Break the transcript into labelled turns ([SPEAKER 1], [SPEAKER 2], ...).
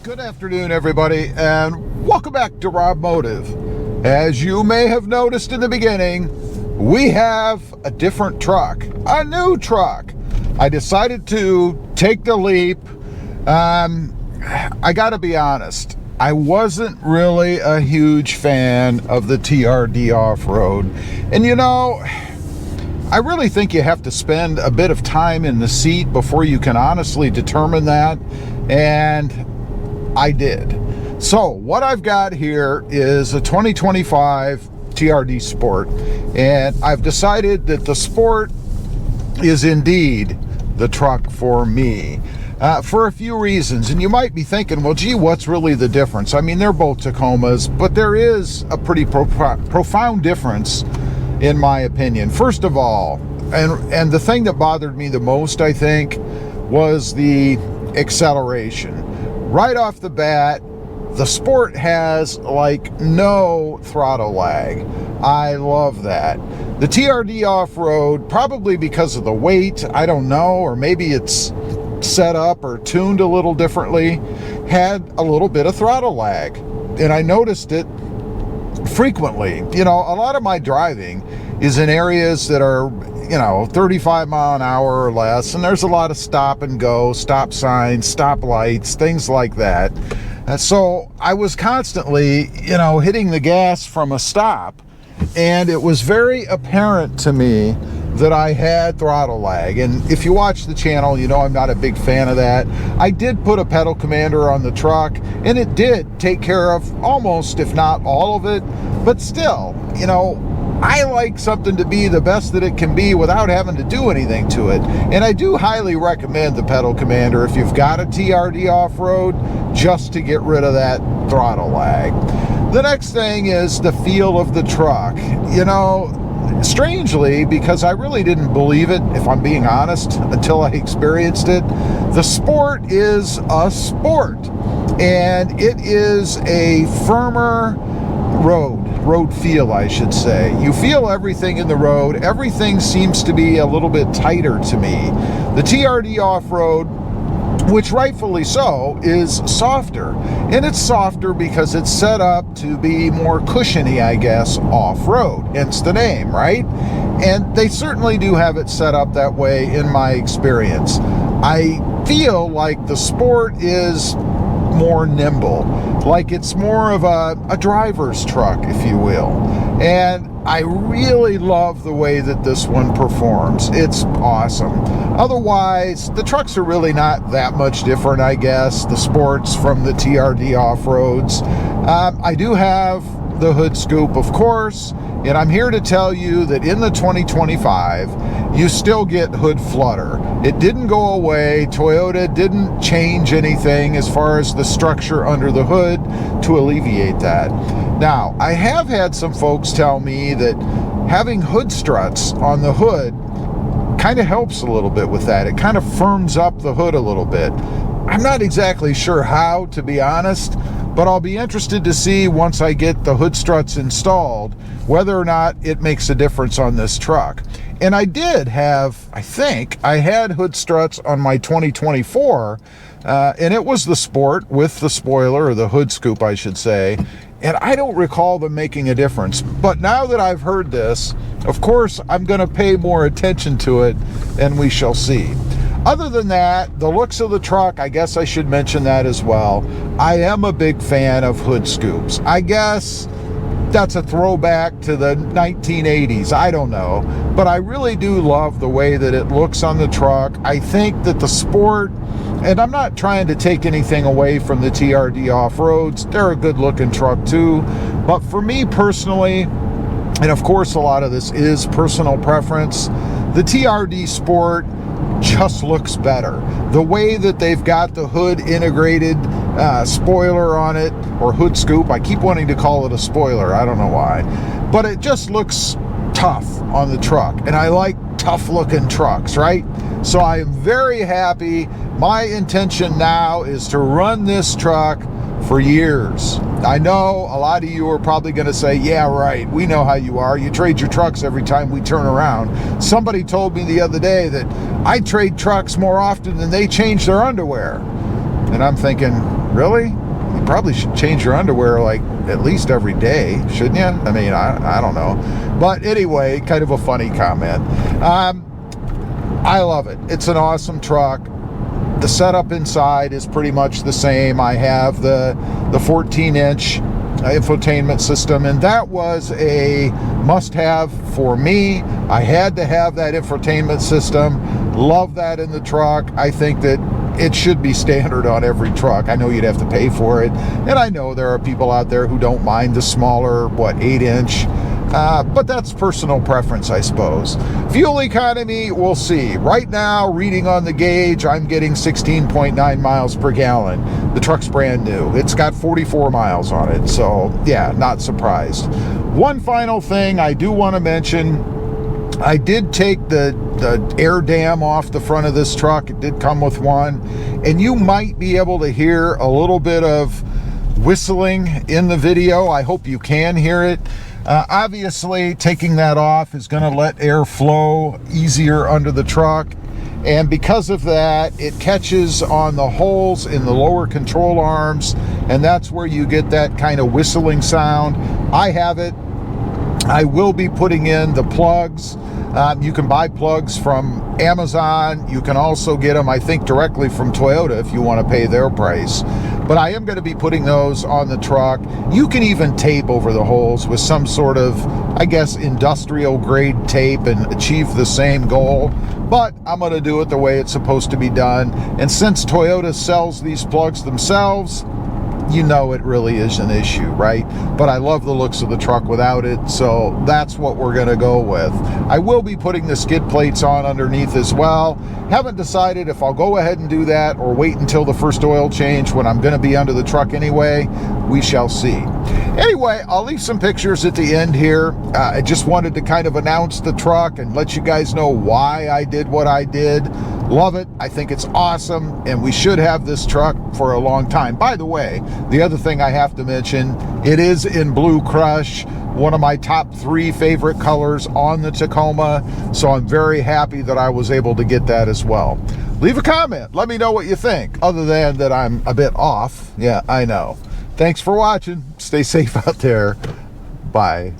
[SPEAKER 1] Good afternoon, everybody, and welcome back to RobMotive. As you may have noticed in the beginning, we have a different truck, a new truck. I decided to take the leap. I gotta be honest, I wasn't really a huge fan of the TRD off-road. And you know, I really think you have to spend a bit of time in the seat before you can honestly determine that. And I did. So what I've got here is a 2025 TRD Sport, and I've decided that the Sport is indeed the truck for me for a few reasons. And you might be thinking, well, gee, what's really the difference? I mean, they're both Tacomas, but there is a pretty profound difference in my opinion. First of all, and the thing that bothered me the most, I think, was the acceleration. Right off the bat, the Sport has like no throttle lag. I love that. The TRD off-road, probably because of the weight, I don't know, or maybe it's set up or tuned a little differently, had a little bit of throttle lag. And I noticed it frequently. You know, a lot of my driving is in areas that are, 35 mile an hour or less, and there's a lot of stop and go, stop signs, stop lights, things like that. So I was constantly, hitting the gas from a stop, and it was very apparent to me that I had throttle lag. And if you watch the channel, you know I'm not a big fan of that. I did put a pedal commander on the truck, and it did take care of almost, if not all of it, but still, I like something to be the best that it can be without having to do anything to it. And I do highly recommend the pedal commander if you've got a TRD off-road, just to get rid of that throttle lag. The next thing is the feel of the truck. Strangely, because I really didn't believe it, if I'm being honest, until I experienced it, the Sport is a Sport. And it is a firmer road feel, I should say. You feel everything in the road. Everything seems to be a little bit tighter to me. The TRD off-road, which rightfully so, is softer. And it's softer because it's set up to be more cushiony, I guess, off-road. Hence the name, right? And they certainly do have it set up that way in my experience. I feel like the Sport is more nimble, like it's more of a driver's truck, if you will. And I really love the way that this one performs. It's awesome. Otherwise, the trucks are really not that much different, I guess, the Sports from the TRD off-roads. I do have the hood scoop, of course, and I'm here to tell you that in the 2025, you still get hood flutter. It didn't go away. Toyota didn't change anything as far as the structure under the hood to alleviate that. Now, I have had some folks tell me that having hood struts on the hood kind of helps a little bit with that. It kind of firms up the hood a little bit. I'm not exactly sure how, to be honest, but I'll be interested to see once I get the hood struts installed whether or not it makes a difference on this truck. And I did have, I think, I had hood struts on my 2024, and it was the Sport with the spoiler, or the hood scoop, I should say, and I don't recall them making a difference. But now that I've heard this, of course, I'm going to pay more attention to it, and we shall see. Other than that, the looks of the truck, I guess I should mention that as well. I am a big fan of hood scoops. I guess that's a throwback to the 1980s. I don't know. But I really do love the way that it looks on the truck. I think that the Sport, and I'm not trying to take anything away from the TRD off-roads. They're a good-looking truck too. But for me personally, and of course a lot of this is personal preference, the TRD Sport just looks better. The way that they've got the hood integrated spoiler on it, or hood scoop. I keep wanting to call it a spoiler. I don't know why. But it just looks tough on the truck. And I like tough looking trucks, right? So I am very happy. My intention now is to run this truck for years. I know a lot of you are probably going to say, yeah, right, we know how you are. You trade your trucks every time we turn around. Somebody told me the other day that I trade trucks more often than they change their underwear. And I'm thinking, really? You probably should change your underwear like at least every day, shouldn't you? I mean, I don't know. But anyway, kind of a funny comment. I love it. It's an awesome truck. The setup inside is pretty much the same. I have the 14-inch infotainment system, and that was a must-have for me. I had to have that infotainment system. Love that in the truck. I think that it should be standard on every truck. I know you'd have to pay for it, and I know there are people out there who don't mind the smaller, 8-inch, but that's personal preference, I suppose. Fuel economy, we'll see. Right now, reading on the gauge, I'm getting 16.9 miles per gallon. The truck's brand new. It's got 44 miles on it, so yeah, not surprised. One final thing I do want to mention, I did take the air dam off the front of this truck. It did come with one, and you might be able to hear a little bit of whistling in the video. I hope you can hear it. Obviously, taking that off is going to let air flow easier under the truck, and because of that, it catches on the holes in the lower control arms, and that's where you get that kind of whistling sound. I have it. I will be putting in the plugs. You can buy plugs from Amazon. You can also get them, I think, directly from Toyota if you want to pay their price. But I am going to be putting those on the truck. You can even tape over the holes with some sort of, I guess, industrial grade tape and achieve the same goal. But I'm going to do it the way it's supposed to be done. And since Toyota sells these plugs themselves, you know it really is an issue, right? But I love the looks of the truck without it, so that's what we're going to go with. I will be putting the skid plates on underneath as well. Haven't decided if I'll go ahead and do that or wait until the first oil change when I'm going to be under the truck anyway. We shall see. Anyway, I'll leave some pictures at the end here. I just wanted to kind of announce the truck and let you guys know why I did what I did. Love it. I think it's awesome, and we should have this truck for a long time. By the way, the other thing I have to mention, it is in Blue Crush, one of my top 3 favorite colors on the Tacoma, so I'm very happy that I was able to get that as well. Leave a comment. Let me know what you think, other than that I'm a bit off. Yeah, I know. Thanks for watching. Stay safe out there. Bye.